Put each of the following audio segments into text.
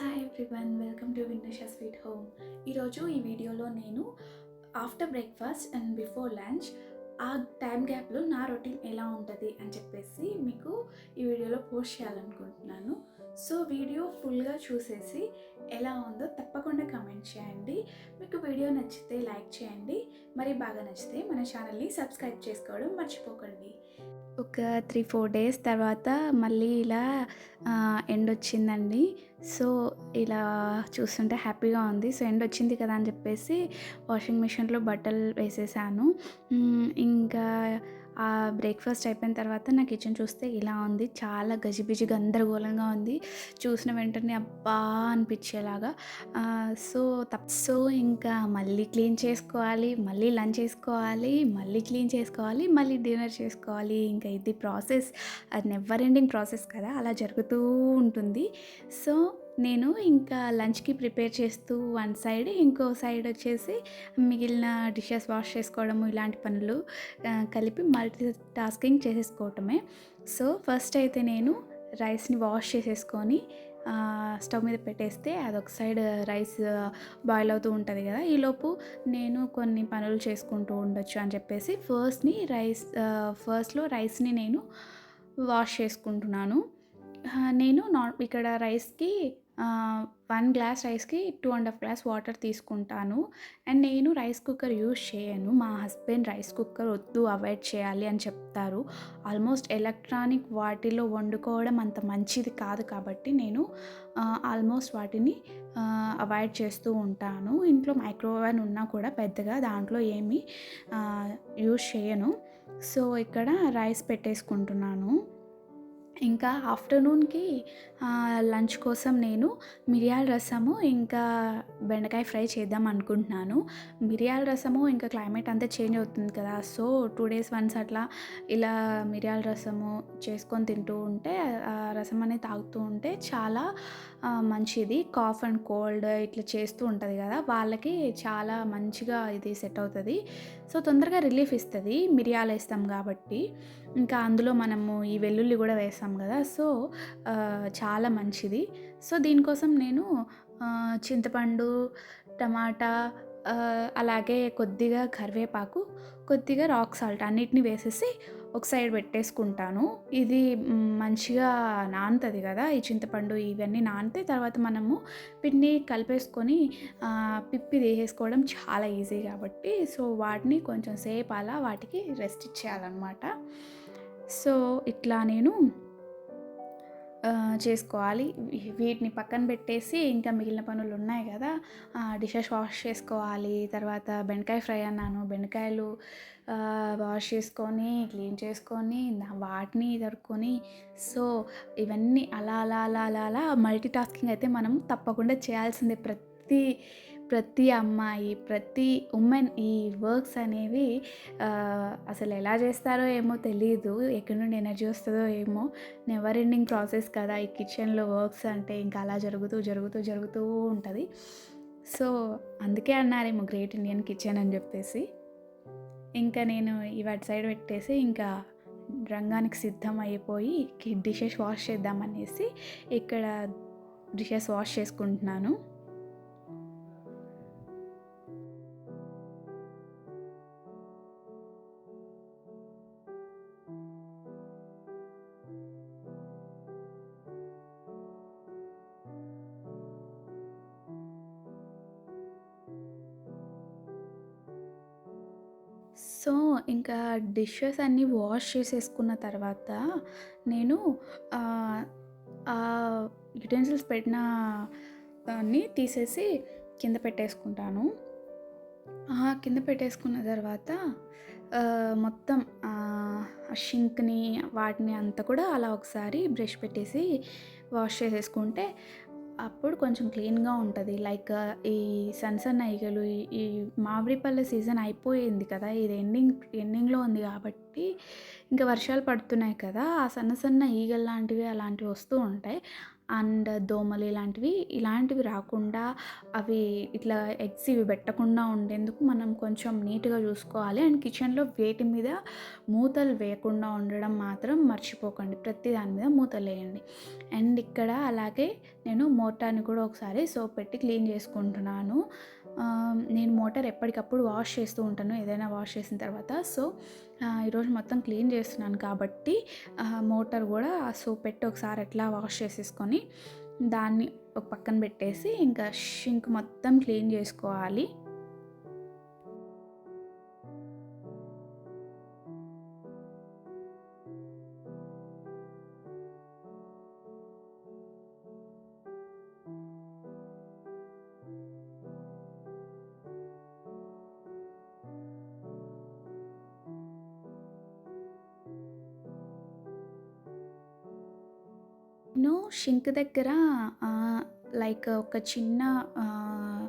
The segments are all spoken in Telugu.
Hi everyone, welcome to Vinnasha sweet home. ఈరోజు ఈ వీడియోలో నేను after breakfast and before lunch ఆ టైం గ్యాప్లో నా రొటీన్ ఎలా ఉంటుంది అని చెప్పేసి మీకు ఈ వీడియోలో పోస్ట్ చేయాలనుకుంటున్నాను. సో వీడియో ఫుల్గా చూసేసి ఎలా ఉందో తప్పకుండా కమెంట్ చేయండి. మీకు వీడియో నచ్చితే లైక్ చేయండి, మరి బాగా నచ్చితే మన ఛానల్ని సబ్స్క్రైబ్ చేసుకోవడం మర్చిపోకండి. ఒక 3-4 డేస్ తర్వాత మళ్ళీ ఇలా ఎండ్ వచ్చిందండి. సో ఇలా చూస్తుంటే హ్యాపీగా ఉంది. సో ఎండ్ వచ్చింది కదా అని చెప్పేసి వాషింగ్ మిషన్లో బట్టలు వేసేసాను. ఇంకా ఆ బ్రేక్ఫాస్ట్ అయిపోయిన తర్వాత నా కిచెన్ చూస్తే ఇలా ఉంది. చాలా గజిబిజి గందరగోళంగా ఉంది. చూసిన వెంటనే అబ్బా అనిపించేలాగా. సో ఇంకా మళ్ళీ క్లీన్ చేసుకోవాలి, మళ్ళీ లంచ్ చేసుకోవాలి, మళ్ళీ క్లీన్ చేసుకోవాలి, మళ్ళీ డిన్నర్ చేసుకోవాలి. ఇంకా ఇది ప్రాసెస్, అది నెవర్ ఎండింగ్ ప్రాసెస్ కదా, అలా జరుగుతూ ఉంటుంది. సో నేను ఇంకా లంచ్కి ప్రిపేర్ చేస్తూ వన్ సైడ్, ఇంకో సైడ్ వచ్చేసి మిగిలిన డిషెస్ వాష్ చేసుకోవడము, ఇలాంటి పనులు కలిపి మల్టీ టాస్కింగ్ చేసేసుకోవటమే. సో ఫస్ట్ అయితే నేను రైస్ని వాష్ చేసేసుకొని స్టవ్ మీద పెట్టేస్తే అదొక సైడ్ రైస్ బాయిల్ అవుతూ ఉంటుంది కదా, ఈలోపు నేను కొన్ని పనులు చేసుకుంటూ ఉండొచ్చు అని చెప్పేసి ఫస్ట్లో రైస్ని నేను వాష్ చేసుకుంటున్నాను. నేను ఇక్కడ రైస్కి 1 గ్లాస్ రైస్కి 2.5 గ్లాస్ వాటర్ తీసుకుంటాను. అండ్ నేను రైస్ కుక్కర్ యూజ్ చేయను. మా హస్బెండ్ రైస్ కుక్కర్ వద్దు, అవాయిడ్ చేయాలి అని చెప్తారు. ఆల్మోస్ట్ ఎలక్ట్రానిక్ వాటిలో వండుకోవడం అంత మంచిది కాదు కాబట్టి నేను ఆల్మోస్ట్ వాటిని అవాయిడ్ చేస్తూ ఉంటాను. ఇంట్లో మైక్రోవేవ్ ఉన్నా కూడా పెద్దగా దాంట్లో ఏమీ యూజ్ చేయను. సో ఇక్కడ రైస్ పెట్టేసుకుంటున్నాను. ఇంకా ఆఫ్టర్నూన్కి లంచ్ కోసం నేను మిరియాల రసము ఇంకా బెండకాయ ఫ్రై చేద్దాం అనుకుంటున్నాను. మిరియాల రసము ఇంకా క్లైమేట్ అంతా చేంజ్ అవుతుంది కదా, సో 2 days వన్స్ అట్లా ఇలా మిరియాల రసము చేసుకొని తింటూ ఉంటే, ఆ రసం అనేది తాగుతూ ఉంటే చాలా మంచిది. కాఫ్ అండ్ కోల్డ్ ఇట్లా చేస్తూ ఉంటుంది కదా, వాళ్ళకి చాలా మంచిగా ఇది సెట్ అవుతుంది. సో తొందరగా రిలీఫ్ ఇస్తుంది మిరియాలు వేస్తాం కాబట్టి. ఇంకా అందులో మనము ఈ వెల్లుల్లి కూడా వేస్తాం కదా, సో చాలా మంచిది. సో దీనికోసం నేను చింతపండు, టమాటా, అలాగే కొద్దిగా కరివేపాకు, కొద్దిగా రాక్ సాల్ట్ అన్నిటిని వేసేసి ఒక సైడ్ పెట్టేసుకుంటాను. ఇది మంచిగా నానుతుంది కదా, ఈ చింతపండు ఇవన్నీ నానితే తర్వాత మనము పిండి కలిపేసుకొని పిప్పి తీసేసుకోవడం చాలా ఈజీ కాబట్టి, సో వాటిని కొంచెం సేపు అలా వాటికి రెస్ట్ ఇచ్చేయాలన్నమాట. సో ఇట్లా నేను చేసుకోవాలి. వీటిని పక్కన పెట్టేసి ఇంకా మిగిలిన పనులు ఉన్నాయి కదా, డిషెస్ వాష్ చేసుకోవాలి. తర్వాత బెండకాయ ఫ్రై అన్నాను, బెండకాయలు వాష్ చేసుకొని క్లీన్ చేసుకొని వాటిని తరుక్కొని, సో ఇవన్నీ అలా అలా అలా అలా అలా మల్టీ టాస్కింగ్ అయితే మనం తప్పకుండా చేయాల్సిందే. ప్రతి అమ్మాయి, ప్రతి ఉమెన్ ఈ వర్క్స్ అనేవి అసలు ఎలా చేస్తారో ఏమో తెలీదు, ఎక్కడి నుండి ఎనర్జీ వస్తుందో ఏమో. నెవర్ ఎండింగ్ ప్రాసెస్ కదా ఈ కిచెన్లో వర్క్స్ అంటే, ఇంకా అలా జరుగుతూ జరుగుతూ జరుగుతూ ఉంటుంది. సో అందుకే అన్నారేమో గ్రేట్ ఇండియన్ కిచెన్ అని చెప్పేసి. ఇంకా నేను ఇవాటి సైడ్ పెట్టేసి ఇంకా రంగానికి సిద్ధం అయిపోయి డిషెస్ వాష్ చేద్దామనేసి ఇక్కడ డిషెస్ వాష్ చేసుకుంటున్నాను. సో ఇంకా డిషెస్ అన్నీ వాష్ చేసేసుకున్న తర్వాత నేను యుటెన్సిల్స్ పెట్టిన దాన్ని తీసేసి కింద పెట్టేసుకుంటాను. కింద పెట్టేసుకున్న తర్వాత మొత్తం షింక్ని వాటిని అంతా కూడా అలా ఒకసారి బ్రష్ పెట్టేసి వాష్ చేసేసుకుంటే అప్పుడు కొంచెం క్లీన్గా ఉంటుంది. లైక్ ఈ సన్న ఈగలు, ఈ మామిడి పళ్ళ సీజన్ అయిపోయింది కదా, ఇది ఎండింగ్లో ఉంది కాబట్టి ఇంకా వర్షాలు పడుతున్నాయి కదా, ఆ సన్న ఈగలు లాంటివి అలాంటివి వస్తూ ఉంటాయి. అండ్ దోమలు ఇలాంటివి రాకుండా, అవి ఇట్లా ఎగ్స్ ఇవి పెట్టకుండా ఉండేందుకు మనం కొంచెం నీట్‌గా చూసుకోవాలి. అండ్ కిచెన్‌లో వేటి మీద మూతలు వేయకుండా ఉండడం మాత్రం మర్చిపోకండి. ప్రతి దాని మీద మూతలేయండి. అండ్ ఇక్కడ అలాగే నేను మోటార్‌ని కూడా ఒకసారి సోప్ పెట్టి క్లీన్ చేసుకుంటున్నాను. నేను మోటార్ ఎప్పటికప్పుడు వాష్ చేస్తూ ఉంటాను ఏదైనా వాష్ చేసిన తర్వాత. సో, ఈరోజు మొత్తం క్లీన్ చేస్తున్నాను కాబట్టి మోటార్ కూడా సోప్ పెట్టి ఒకసారి అట్లా వాష్ చేసేసుకొని దాన్ని ఒక పక్కన పెట్టేసి ఇంకా షింక్ మొత్తం క్లీన్ చేసుకోవాలి. నేను షింక్ దగ్గర ఆహ్, లైక్ ఒక చిన్న ఆహ్,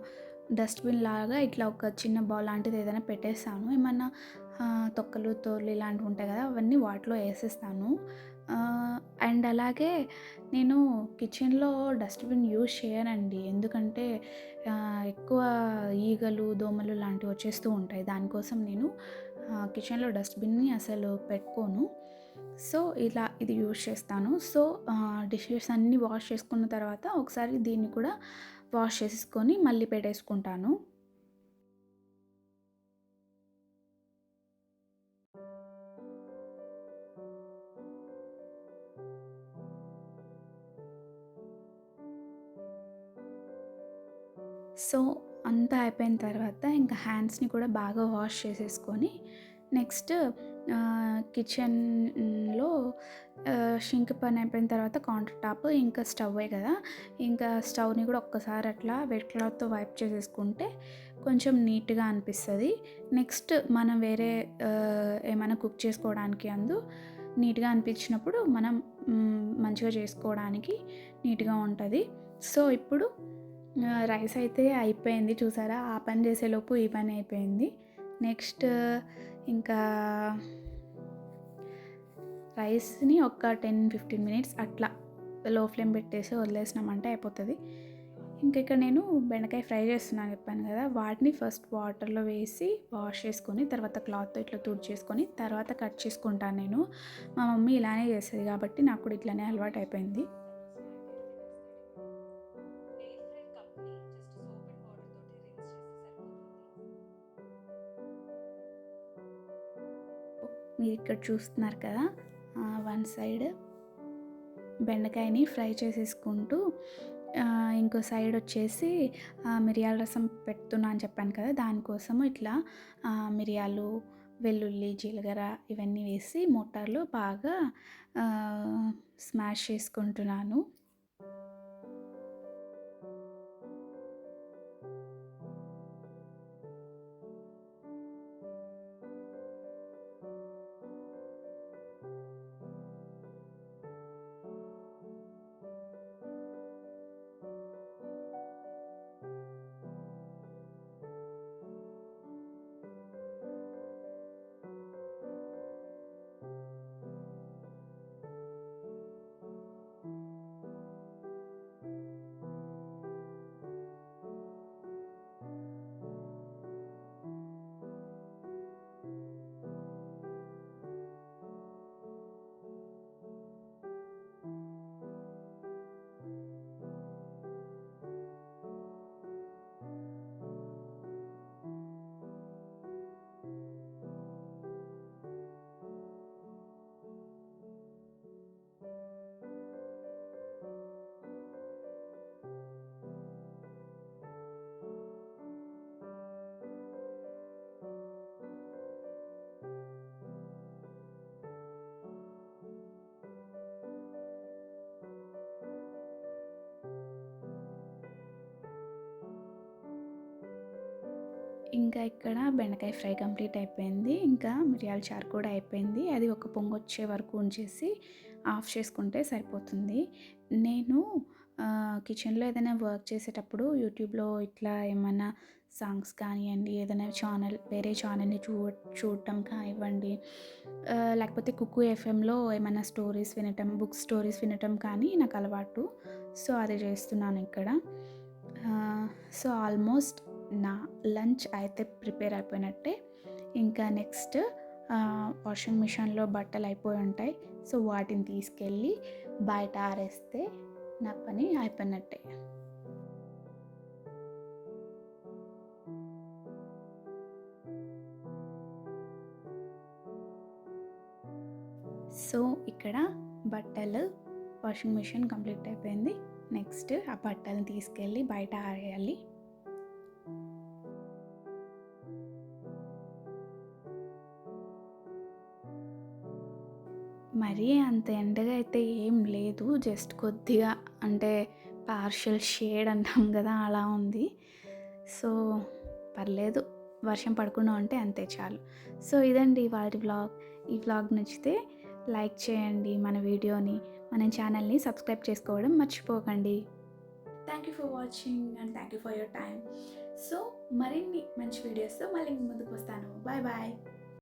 డస్ట్‌బిన్ లాగా ఇట్లా ఒక చిన్న బౌల్ లాంటిది ఏదైనా పెట్టేస్తాను. ఏమన్నా తొక్కలు, తోలు ఇలాంటివి ఉంటాయి కదా! అవన్నీ వాటిలో ఏసేస్తాను. అండ్ అలాగే నేను కిచెన్‌లో డస్ట్‌బిన్ యూజ్ చేయనండి. ఎందుకంటే ఎక్కువ ఈగలు, దోమలు లాంటివి వచ్చేస్తూ ఉంటాయి. దానికోసం నేను కిచెన్‌లో డస్ట్‌బిన్‌ని అసలు పెట్టుకోను. సో, ఇది యూజ్ చేస్తాను. సో, డిషెస్ అన్నీ వాష్ చేసుకున్న తర్వాత ఒకసారి దీన్ని కూడా వాష్ చేసేసుకొని మళ్ళీ పెట్టేసుకుంటాను. సో, అంతా అయిపోయిన తర్వాత ఇంకా హ్యాండ్స్‌ని కూడా బాగా వాష్ చేసేసుకొని నెక్స్ట్ కిచెన్‌లో షింక్ పని అయిపోయిన తర్వాత కౌంటర్ టాప్ ఇంకా స్టవ్వే కదా! ఇంకా స్టవ్‌ని కూడా ఒక్కసారి అట్లా వెట్ క్లాత్‌తో వైప్ చేసేసుకుంటే కొంచెం నీట్‌గా అనిపిస్తది. నెక్స్ట్ మనం వేరే ఏమైనా కుక్ చేసుకోవడానికి నీట్‌గా అనిపించినప్పుడు మనం మంచిగా చేసుకోవడానికి నీట్‌గా ఉంటది. సో, ఇప్పుడు రైస్ అయితే అయిపోయింది చూసారా? ఆ పని చేసేలోపు ఈ పని అయిపోయింది. నెక్స్ట్ ఇంకా రైస్‌ని ఒక 10-15 మినిట్స్ అట్లా లో ఫ్లేమ్ పెట్టేసి వదిలేసినామంటే అయిపోతది. ఇంక ఇక్కడ నేను బెండకాయ ఫ్రై చేస్తున్నాను చెప్పాను కదా! వాటిని ఫస్ట్ వాటర్‌లో వేసి వాష్ చేసుకొని, తర్వాత క్లాత్‌తో ఇట్లా తుడిచేసుకొని, తర్వాత కట్ చేసుకుంటాను నేను. మా మమ్మీ ఇలానే చేస్తది కాబట్టి నాకు కూడా ఇట్లనే అలవాటయిపోయింది. మీరిక్కడ చూస్తున్నారు కదా! వన్ సైడ్ బెండకాయని ఫ్రై చేసేసుకుంటూ ఇంకో సైడ్ వచ్చేసి మిరియాల రసం పెడుతున్నా అని చెప్పాను కదా! దానికోసము ఇట్లా మిరియాలు, వెల్లుల్లి, జీలకర్ర ఇవన్నీ వేసి మోటార్లో బాగా స్మాష్ చేసుకుంటున్నాను. ఇంకా ఇక్కడ బెండకాయ ఫ్రై కంప్లీట్ అయిపోయింది. ఇంకా మిరియాల చారు కూడా అయిపోయింది. అది ఒక పొంగొచ్చే వరకు ఉంచేసి ఆఫ్ చేసుకుంటే సరిపోతుంది. నేను కిచెన్‌లో ఏదైనా వర్క్ చేసేటప్పుడు యూట్యూబ్‌లో ఇట్లా ఏమన్నా సాంగ్స్ కానియ్యండి, ఏదైనా వేరే ఛానల్‌ని చూడటం కానివ్వండి, లేకపోతే కుక్కు ఎఫ్ఎంలో ఏమైనా స్టోరీస్ వినటం, బుక్ స్టోరీస్ వినటం కానీ నాకు అలవాటు. సో అది చేస్తున్నాను ఇక్కడ. సో ఆల్మోస్ట్ నా లంచ్ అయితే ప్రిపేర్ అయిపోయినట్టే. ఇంకా నెక్స్ట్ వాషింగ్ మిషన్లో బట్టలు అయిపోయి ఉంటాయి. సో వాటిని తీసుకెళ్ళి బయట ఆరేస్తే నా పని అయిపోయినట్టే. సో ఇక్కడ బట్టలు వాషింగ్ మిషన్ కంప్లీట్ అయిపోయింది. నెక్స్ట్ ఆ బట్టలను తీసుకెళ్ళి బయట ఆరేయాలి. మరీ అంత ఎండగా అయితే ఏం లేదు, జస్ట్ కొద్దిగా అంటే పార్షియల్ షేడ్ అంటాం కదా అలా ఉంది. సో పర్లేదు, వర్షం పడకుండా ఉంటే అంతే చాలు. సో ఇదండి వాటి వ్లాగ్. ఈ వ్లాగ్ నచ్చితే లైక్ చేయండి, మన వీడియోని, మన ఛానల్ని సబ్స్క్రైబ్ చేసుకోవడం మర్చిపోకండి. Thank you for watching and thank you for your time. So మరిన్ని మంచి వీడియోస్తో మళ్ళీ ముందుకు వస్తాను. Bye bye.